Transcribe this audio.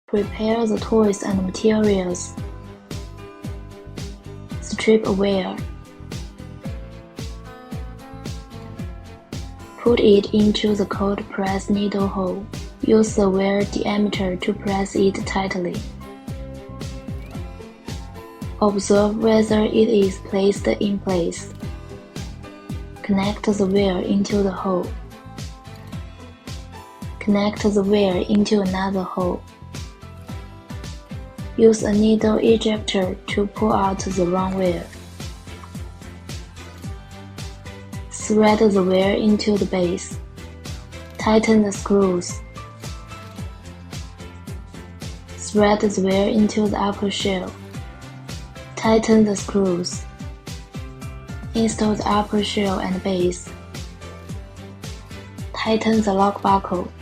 Prepare the toys and materials. Strip a wire. Put it into the cold press needle hole. Use the wire diameter to press it tightly. Observe whether it is placed in place. Connect the wire into the hole. Connect the wire into another hole. Use a needle ejector to pull out the wrong wire. Thread the wire into the base. Tighten the screws. Thread the wire into the upper shell. Tighten the screws. Install the upper shell and base. Tighten the lock buckle.